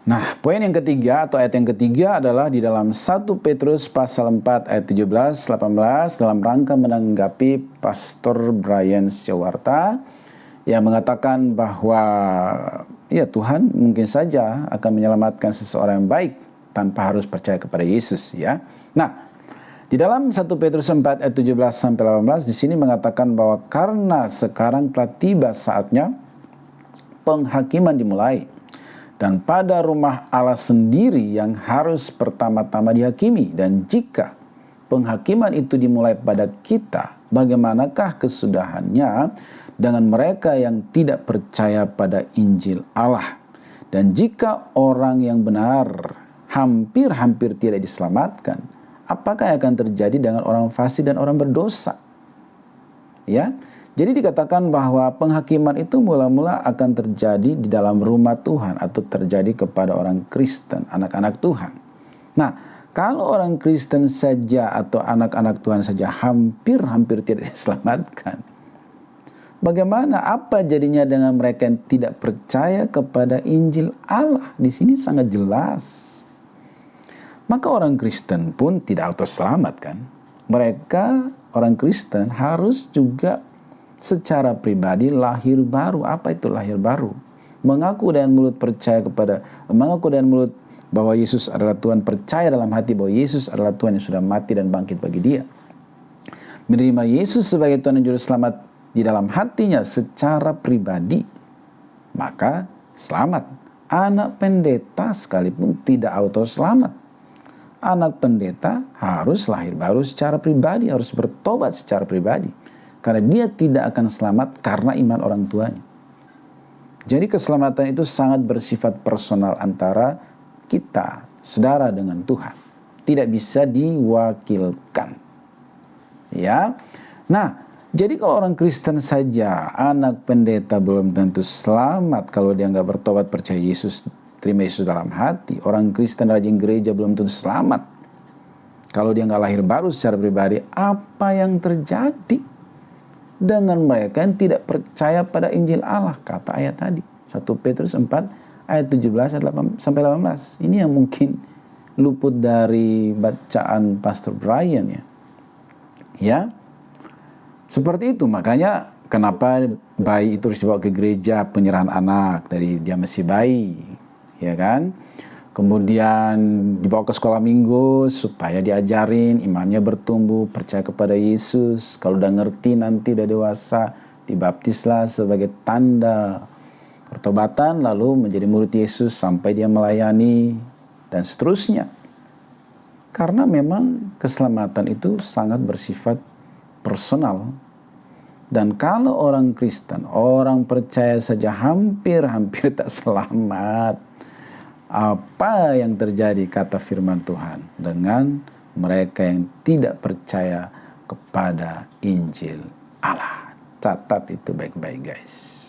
Nah, poin yang ketiga atau ayat yang ketiga adalah di dalam 1 Petrus pasal 4 ayat 17-18 dalam rangka menanggapi Pastor Brian Syawarta yang mengatakan bahwa ya Tuhan mungkin saja akan menyelamatkan seseorang yang baik tanpa harus percaya kepada Yesus ya. Nah, di dalam 1 Petrus 4 ayat 17-18 di sini mengatakan bahwa karena sekarang telah tiba saatnya penghakiman dimulai. Dan pada rumah Allah sendiri yang harus pertama-tama dihakimi. Dan jika penghakiman itu dimulai pada kita, bagaimanakah kesudahannya dengan mereka yang tidak percaya pada Injil Allah? Dan jika orang yang benar hampir-hampir tidak diselamatkan, apakah yang akan terjadi dengan orang fasik dan orang berdosa? Ya, jadi dikatakan bahwa penghakiman itu mula-mula akan terjadi di dalam rumah Tuhan atau terjadi kepada orang Kristen, anak-anak Tuhan. Nah, kalau orang Kristen saja atau anak-anak Tuhan saja hampir-hampir tidak diselamatkan, bagaimana apa jadinya dengan mereka yang tidak percaya kepada Injil Allah? Di sini sangat jelas. Maka orang Kristen pun tidak auto selamat kan? Mereka orang Kristen harus juga secara pribadi lahir baru. Apa itu lahir baru? Mengaku dengan mulut mengaku dengan mulut bahwa Yesus adalah Tuhan, percaya dalam hati bahwa Yesus adalah Tuhan yang sudah mati dan bangkit bagi dia. Menerima Yesus sebagai Tuhan dan Juru Selamat di dalam hatinya secara pribadi, maka selamat. Anak pendeta sekalipun tidak auto selamat. Anak pendeta harus lahir baru secara pribadi, harus bertobat secara pribadi. Karena dia tidak akan selamat karena iman orang tuanya. Jadi keselamatan itu sangat bersifat personal antara kita, saudara dengan Tuhan. Tidak bisa diwakilkan. Ya. Nah, jadi kalau orang Kristen saja, anak pendeta belum tentu selamat kalau dia nggak bertobat percaya Yesus, terima Yesus dalam hati. Orang Kristen rajin gereja belum tentu selamat kalau dia nggak lahir baru secara pribadi. Apa yang terjadi dengan mereka yang tidak percaya pada Injil Allah, kata ayat tadi 1 Petrus 4 ayat 17 sampai 18. Ini yang mungkin luput dari bacaan Pastor Brian ya. Seperti itu, makanya kenapa bayi itu harus dibawa ke gereja penyerahan anak dari dia masih bayi, ya kan? Kemudian dibawa ke sekolah minggu supaya diajarin imannya bertumbuh, percaya kepada Yesus. Kalau udah ngerti nanti udah dewasa, dibaptislah sebagai tanda pertobatan, lalu menjadi murid Yesus sampai dia melayani dan seterusnya. Karena memang keselamatan itu sangat bersifat personal. Dan kalau orang Kristen, orang percaya saja hampir-hampir tak selamat, apa yang terjadi kata firman Tuhan dengan mereka yang tidak percaya kepada Injil Allah? Catat itu baik-baik guys.